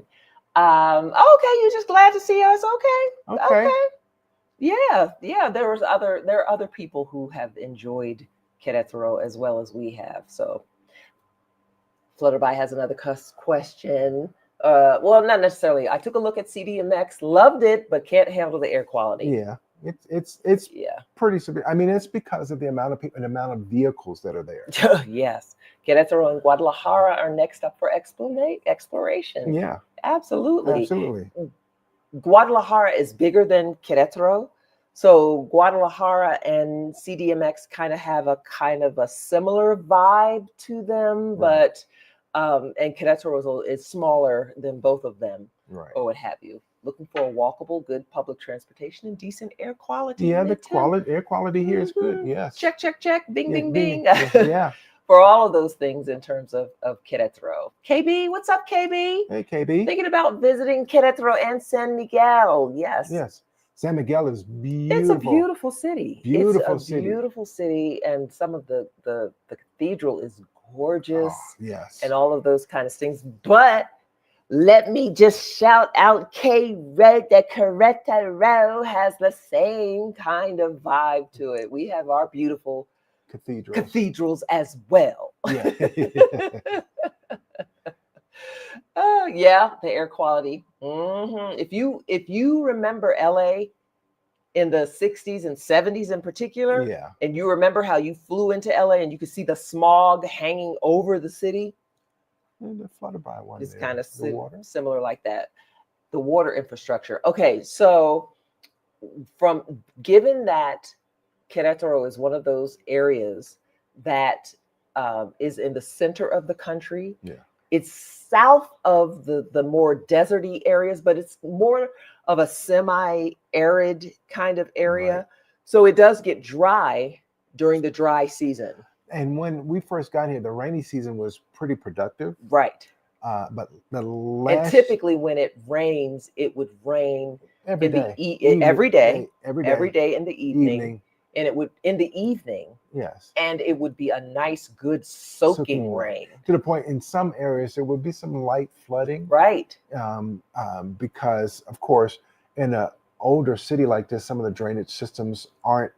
Okay, you're just glad to see us. Okay. Yeah. There are other people who have enjoyed Querétaro as well as we have. So Flutterby has another question. Well, not necessarily. I took a look at CDMX, loved it, but can't handle the air quality. Yeah, it's pretty severe. I mean, it's because of the amount of people and the amount of vehicles that are there. Yes, Querétaro and Guadalajara are next up for exploration. Yeah, absolutely. Guadalajara is bigger than Querétaro, so Guadalajara and CDMX kind of have a similar vibe to them, right. But and Querétaro is smaller than both of them, right, or what have you. Looking for a walkable, good public transportation and decent air quality. Yeah, the air quality here is good. Yes. Check. Bing, bing, bing. Yeah. for all of those things in terms of Queretaro. KB, what's up, KB? Hey, KB. Thinking about visiting Queretaro and San Miguel. Yes. Yes. San Miguel is beautiful. It's a beautiful city. Beautiful it's a city. beautiful city, and some of the cathedral is gorgeous. Oh, yes. And all of those kind of things. But let me just shout out that Queretaro has the same kind of vibe to it. We have our beautiful cathedrals as well. Yeah. Oh yeah, the air quality. If you remember LA in the 60s and 70s in particular, Yeah. and you remember how you flew into LA and you could see the smog hanging over the city, And the Flutterby one. it's there, kind of the water. similar like that. The water infrastructure. Okay, so given that Querétaro is one of those areas that is in the center of the country. Yeah. It's south of the more deserty areas, but it's more of a semi-arid kind of area. Right. So it does get dry during the dry season. And when we first got here, the rainy season was pretty productive. Right. But the last... And typically when it rains, it would rain every day in the evening. And it would in the evening. Yes. And it would be a nice, good soaking rain. To the point in some areas there would be some light flooding. Right. Because of course in an older city like this, some of the drainage systems aren't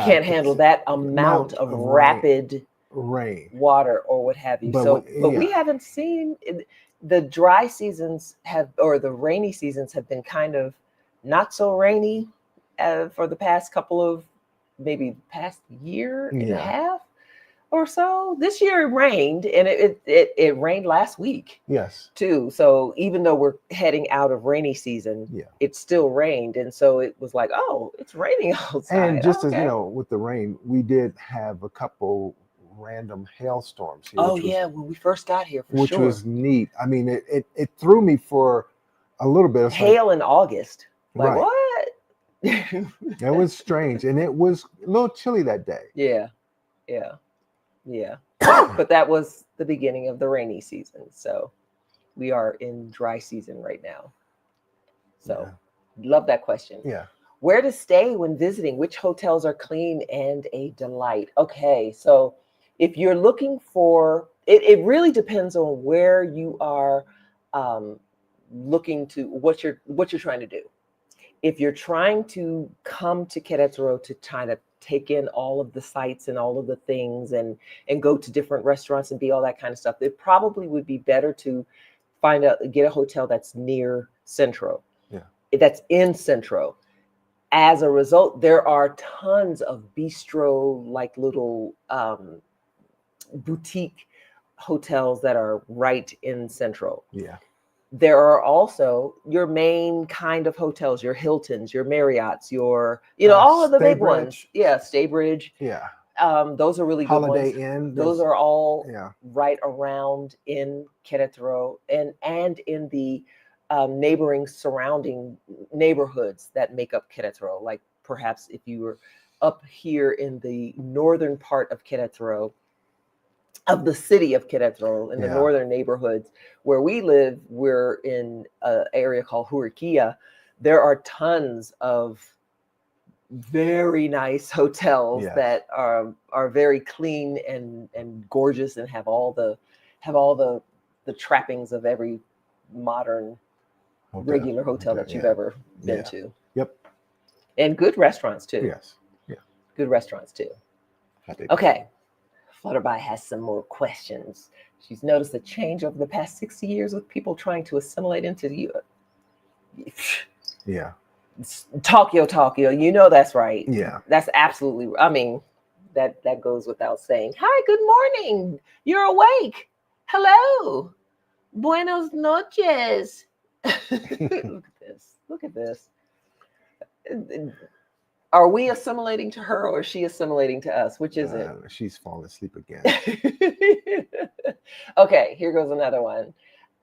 can't handle that amount of rapid rain, water or what have you. But we haven't seen the dry seasons or the rainy seasons have been kind of not so rainy for the past couple of maybe past year and a half or so. This year it rained, and it rained last week. Yes. Too. So even though we're heading out of rainy season, it still rained, and so it was like, oh, it's raining outside. And just as you know, with the rain, we did have a couple random hailstorms here. When we first got here, which was neat. I mean, it threw me for a little bit. Hail in August. Like right. What? It was strange, and it was a little chilly that day. Yeah. But that was the beginning of the rainy season, so we are in dry season right now. So love that question. Yeah. Where to stay when visiting? Which hotels are clean and a delight? Okay, so if you're looking for it really depends on where you are looking to what you're trying to do. If you're trying to come to Querétaro to try to take in all of the sights and all of the things and go to different restaurants and be all that kind of stuff, it probably would be better to get a hotel that's near Centro. Yeah. That's in Centro. As a result, there are tons of bistro, like little boutique hotels that are right in Centro. Yeah. There are also your main kind of hotels, your Hiltons, your Marriotts, all of the big ones. Yeah, Staybridge. Yeah. Those are really good ones. Holiday Inn. Those are all right around in Querétaro and in the neighboring surrounding neighborhoods that make up Querétaro. Like perhaps if you were up here in the northern part of Querétaro, of the city of Querétaro, in the northern neighborhoods where we live, we're in an area called Juriquilla. There are tons of very nice hotels that are very clean and gorgeous and have all the trappings of every modern regular hotel that you've ever been to. Yep. And good restaurants too. Yes. Yeah. Good restaurants too. Okay. Flutterby has some more questions. She's noticed a change over the past 60 years with people trying to assimilate into the Tokyo. You know that's right. Yeah. That's absolutely. I mean, that goes without saying. Hi, good morning. You're awake. Hello. Buenos noches. Look at this. Are we assimilating to her or is she assimilating to us? Which is it? She's falling asleep again. Okay, here goes another one.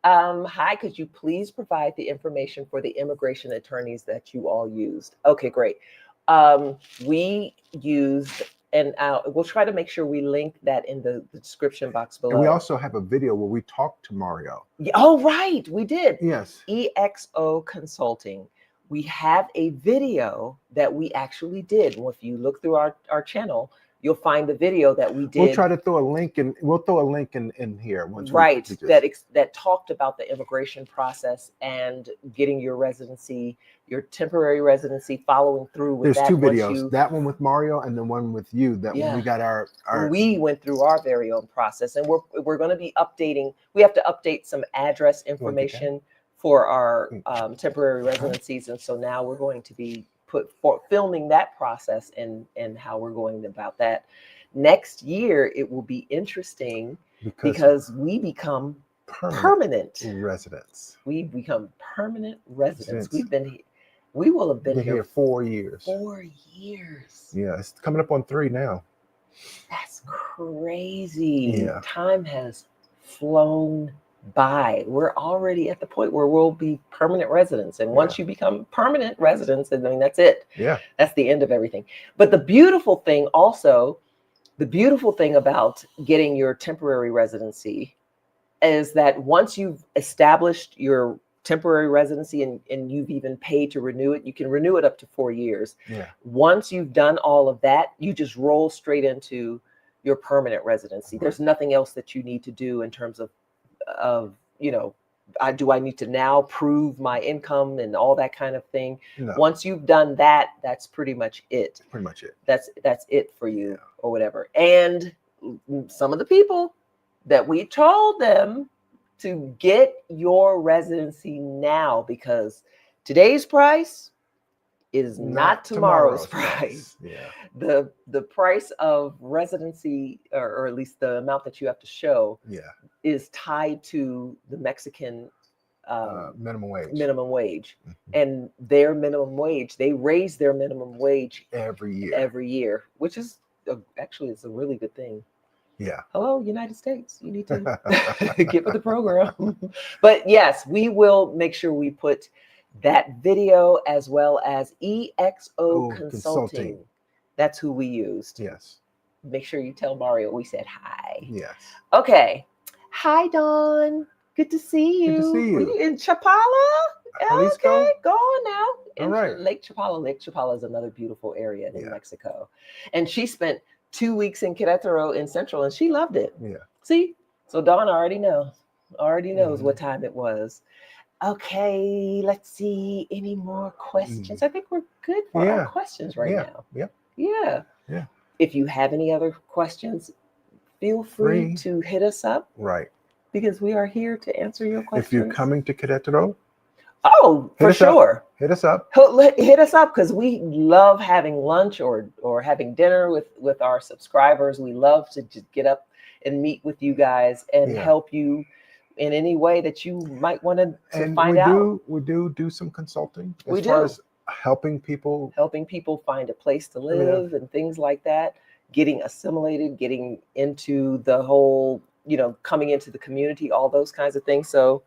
Hi, could you please provide the information for the immigration attorneys that you all used? Okay, great. We used And we'll try to make sure we link that in the description box below. And we also have a video where we talk to Mario. Yeah, oh, right. We did. Yes. EXO Consulting. We have a video that we actually did. Well, if you look through our channel, you'll find the video that we did. We'll try to throw a link in. We'll throw a link in here. Once right. we just... that talked about the immigration process and getting your residency, your temporary residency, following through with There's that. 2 videos. That one with Mario and the one with you. That when we got our we went through our very own process, and we're going to be updating. We have to update some address information for our temporary residencies, and so now we're going to be filming that process and how we're going about that. Next year, it will be interesting because we become permanent residents. We become permanent residents. We will have been here 4 years. 4 years. Yeah, it's coming up on 3 now. That's crazy. Yeah. Time has flown by. We're already at the point where we'll be permanent residents. And once you become permanent residents, I mean, that's it. Yeah. That's the end of everything. But the beautiful thing about getting your temporary residency is that once you've established your temporary residency and you've even paid to renew it, you can renew it up to 4 years. Yeah. Once you've done all of that, you just roll straight into your permanent residency. There's nothing else that you need to do in terms of do I need to now prove my income and all that kind of thing? No. Once you've done that, that's pretty much it. Pretty much it. That's it for you or whatever. And some of the people that we told them to get your residency now, because today's price is not tomorrow's price. Yeah. The price of residency, or at least the amount that you have to show, is tied to the Mexican minimum wage. Mm-hmm. And their minimum wage, they raise their minimum wage every year, which is actually it's a really good thing. Yeah. Hello, United States. You need to get with the program. But yes, we will make sure we put that video as well as EXO Consulting. That's who we used. Yes. Make sure you tell Mario we said hi. Yes. Okay. Hi, Dawn. Good to see you. Good to see you. You in Chapala? Jalisco? Okay, go on now. All right. Lake Chapala. Lake Chapala is another beautiful area in Mexico. And she spent 2 weeks in Queretaro in Central, and she loved it. Yeah. See? So Dawn already knows what time it was. Okay, let's see. Any more questions? I think we're good for our questions now. Yeah. If you have any other questions, feel free to hit us up. Right. Because we are here to answer your questions. If you're coming to Queretaro, for sure. Hit us up. Hit us up, because we love having lunch or having dinner with our subscribers. We love to just get up and meet with you guys and help you in any way that you might want to find out. We do some consulting as far as helping people find a place to live and things like that, getting assimilated, getting into the whole, coming into the community, all those kinds of things. So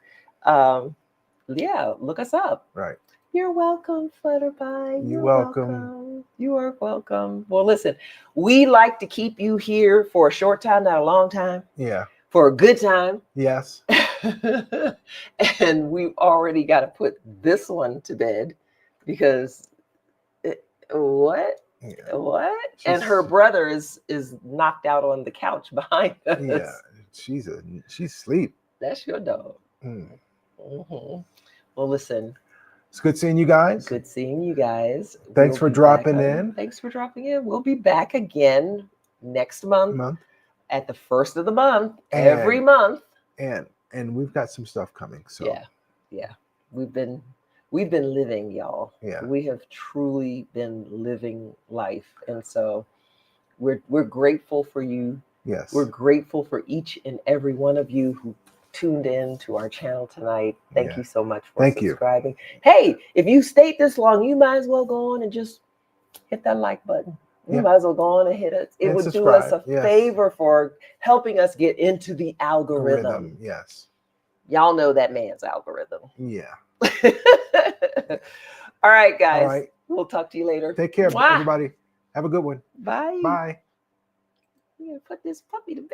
look us up. Right. You're welcome, Flutterby. You're welcome. You are welcome. Well, listen, we like to keep you here for a short time, not a long time. Yeah. For a good time. Yes. And we've already got to put this one to bed because what? And her brother is knocked out on the couch behind us. Yeah. She's asleep. That's your dog. Mm-hmm. Well, listen. It's good seeing you guys. Good seeing you guys. Thanks for dropping in. Thanks for dropping in. We'll be back again next month. At the first of the month, every month. And we've got some stuff coming. So yeah. We've been living, y'all. Yeah. We have truly been living life. And so we're grateful for you. Yes. We're grateful for each and every one of you who tuned in to our channel tonight. Thank you so much for subscribing. Hey, if you stayed this long, you might as well go on and just hit that like button. You might as well go on and hit it. It would do us a favor for helping us get into the algorithm. Yes. Y'all know that man's algorithm. Yeah. All right, guys. All right. We'll talk to you later. Take care, everybody. Have a good one. Bye. Bye. You gotta put this puppy to bed.